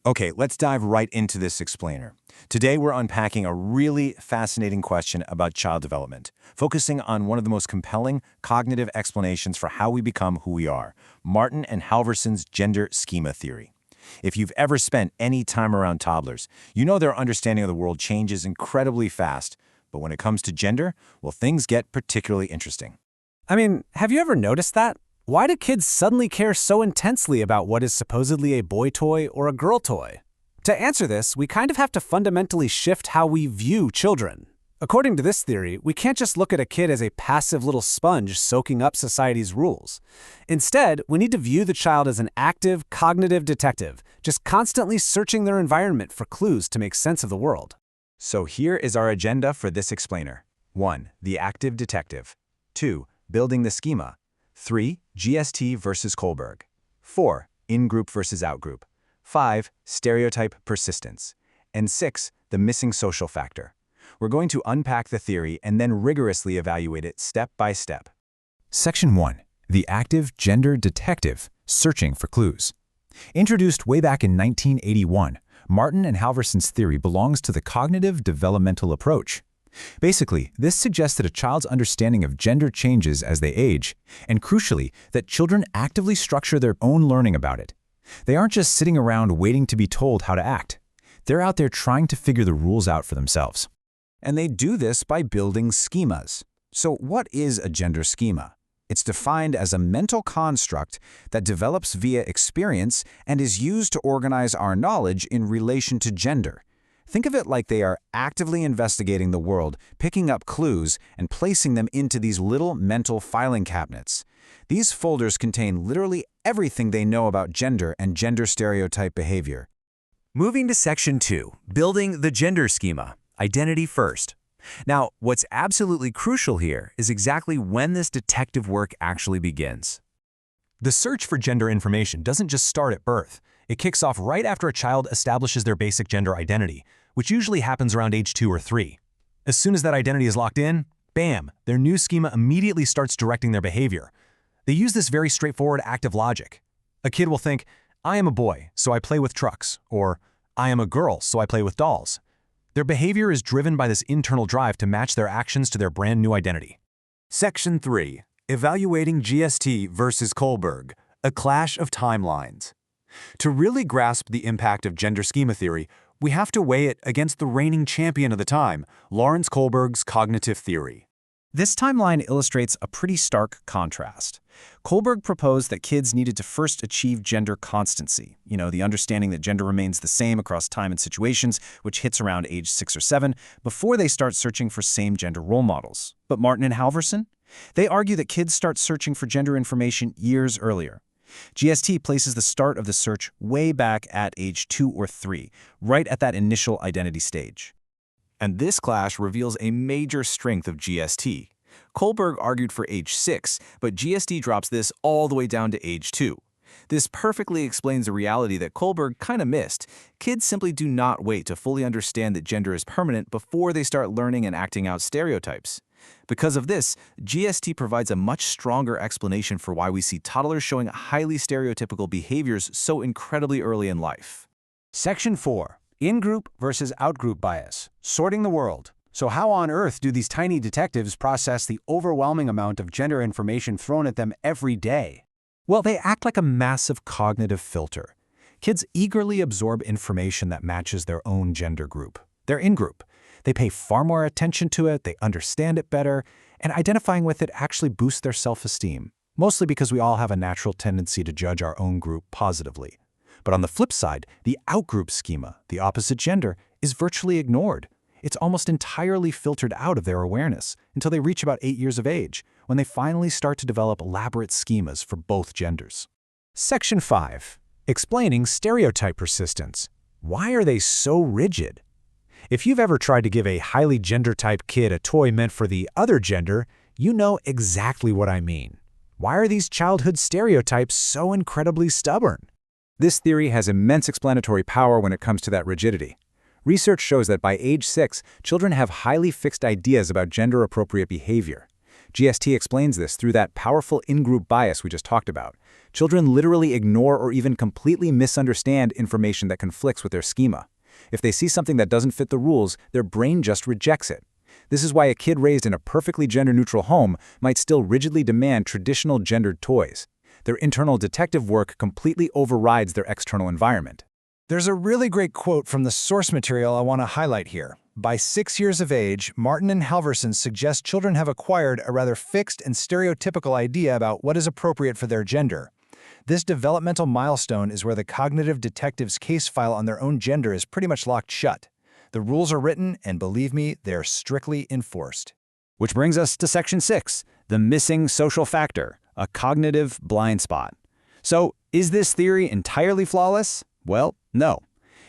Okay, let's dive right into this explainer. Today we're unpacking a really fascinating question about child development, focusing on one of the most compelling cognitive explanations for how we become who we are, Martin and Halvorson's gender schema theory. If you've ever spent any time around toddlers, you know their understanding of the world changes incredibly fast, but when it comes to gender, well, things get particularly interesting. I mean, have you ever noticed that? Why do kids suddenly care so intensely about what is supposedly a boy toy or a girl toy? To answer this, we kind of have to fundamentally shift how we view children. According to this theory, we can't just look at a kid as a passive little sponge soaking up society's rules. Instead, we need to view the child as an active, cognitive detective, just constantly searching their environment for clues to make sense of the world. So here is our agenda for this explainer. 1. The active detective. 2. Building the schema. 3. GST versus Kohlberg. 4. In-group versus out-group. 5. Stereotype persistence. And 6. The missing social factor. We're going to unpack the theory and then rigorously evaluate it step by step. Section 1. The active gender detective, searching for clues. Introduced way back in 1981, Martin and Halvorson's theory belongs to the cognitive developmental approach. Basically, this suggests that a child's understanding of gender changes as they age, and crucially, that children actively structure their own learning about it. They aren't just sitting around waiting to be told how to act. They're out there trying to figure the rules out for themselves. And they do this by building schemas. So what is a gender schema? It's defined as a mental construct that develops via experience and is used to organize our knowledge in relation to gender. Think of it like they are actively investigating the world, picking up clues, and placing them into these little mental filing cabinets. These folders contain literally everything they know about gender and gender stereotype behavior. Moving to Section 2, Building the Gender Schema, Identity First. Now, what's absolutely crucial here is exactly when this detective work actually begins. The search for gender information doesn't just start at birth. It kicks off right after a child establishes their basic gender identity, which usually happens around age 2 or 3. As soon as that identity is locked in, bam, their new schema immediately starts directing their behavior. They use this very straightforward active logic. A kid will think, I am a boy, so I play with trucks, or I am a girl, so I play with dolls. Their behavior is driven by this internal drive to match their actions to their brand new identity. Section 3. Evaluating GST versus Kohlberg, a clash of timelines. To really grasp the impact of gender schema theory, we have to weigh it against the reigning champion of the time, Lawrence Kohlberg's cognitive theory. This timeline illustrates a pretty stark contrast. Kohlberg proposed that kids needed to first achieve gender constancy, the understanding that gender remains the same across time and situations, which hits around age 6 or 7, before they start searching for same-gender role models. But Martin and Halvorson? They argue that kids start searching for gender information years earlier. GST places the start of the search way back at age 2 or 3, right at that initial identity stage. And this clash reveals a major strength of GST. Kohlberg argued for age 6, but GST drops this all the way down to age 2. This perfectly explains a reality that Kohlberg kind of missed. Kids simply do not wait to fully understand that gender is permanent before they start learning and acting out stereotypes. Because of this, GST provides a much stronger explanation for why we see toddlers showing highly stereotypical behaviors so incredibly early in life. Section 4. In-group versus out-group bias, sorting the world. So how on earth do these tiny detectives process the overwhelming amount of gender information thrown at them every day? Well, they act like a massive cognitive filter. Kids eagerly absorb information that matches their own gender group. They're in-group. They pay far more attention to it, they understand it better, and identifying with it actually boosts their self-esteem, mostly because we all have a natural tendency to judge our own group positively. But on the flip side, the out-group schema, the opposite gender, is virtually ignored. It's almost entirely filtered out of their awareness until they reach about 8 years of age, when they finally start to develop elaborate schemas for both genders. Section 5. Explaining stereotype persistence. Why are they so rigid? If you've ever tried to give a highly gender-typed kid a toy meant for the other gender, you know exactly what I mean. Why are these childhood stereotypes so incredibly stubborn? This theory has immense explanatory power when it comes to that rigidity. Research shows that by age 6, children have highly fixed ideas about gender-appropriate behavior. GST explains this through that powerful in-group bias we just talked about. Children literally ignore or even completely misunderstand information that conflicts with their schema. If they see something that doesn't fit the rules, their brain just rejects it. This is why a kid raised in a perfectly gender-neutral home might still rigidly demand traditional gendered toys. Their internal detective work completely overrides their external environment. There's a really great quote from the source material I want to highlight here. By 6 years of age, Martin and Halverson suggest children have acquired a rather fixed and stereotypical idea about what is appropriate for their gender. This developmental milestone is where the cognitive detective's case file on their own gender is pretty much locked shut. The rules are written, and believe me, they're strictly enforced. Which brings us to Section 6, the missing social factor, a cognitive blind spot. So, is this theory entirely flawless? Well, no.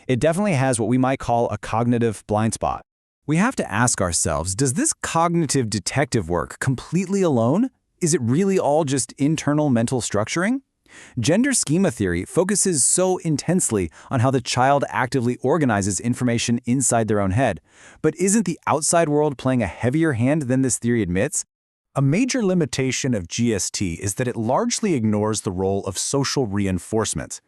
It definitely has what we might call a cognitive blind spot. We have to ask ourselves, does this cognitive detective work completely alone? Is it really all just internal mental structuring? Gender schema theory focuses so intensely on how the child actively organizes information inside their own head. But isn't the outside world playing a heavier hand than this theory admits? A major limitation of GST is that it largely ignores the role of social reinforcement.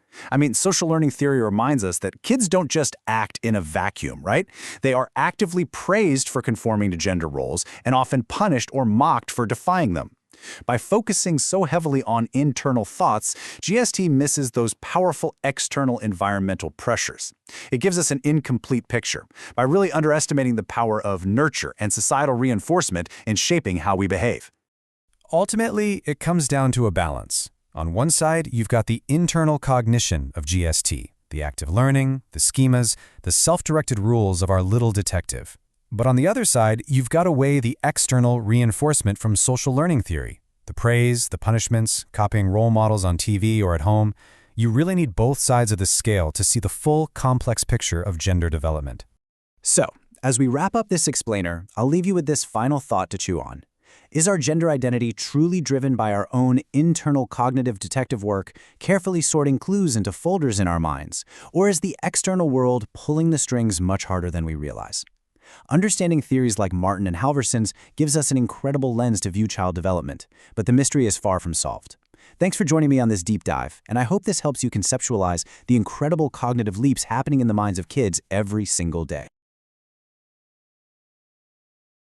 Social learning theory reminds us that kids don't just act in a vacuum, right? They are actively praised for conforming to gender roles and often punished or mocked for defying them. By focusing so heavily on internal thoughts, GST misses those powerful external environmental pressures. It gives us an incomplete picture by really underestimating the power of nurture and societal reinforcement in shaping how we behave. Ultimately, it comes down to a balance. On one side, you've got the internal cognition of GST, the active learning, the schemas, the self-directed rules of our little detective. But on the other side, you've got to weigh the external reinforcement from social learning theory. The praise, the punishments, copying role models on TV or at home. You really need both sides of the scale to see the full, complex picture of gender development. So, as we wrap up this explainer, I'll leave you with this final thought to chew on. Is our gender identity truly driven by our own internal cognitive detective work, carefully sorting clues into folders in our minds? Or is the external world pulling the strings much harder than we realize? Understanding theories like Martin and Halverson's gives us an incredible lens to view child development, but the mystery is far from solved. Thanks for joining me on this deep dive, and I hope this helps you conceptualize the incredible cognitive leaps happening in the minds of kids every single day.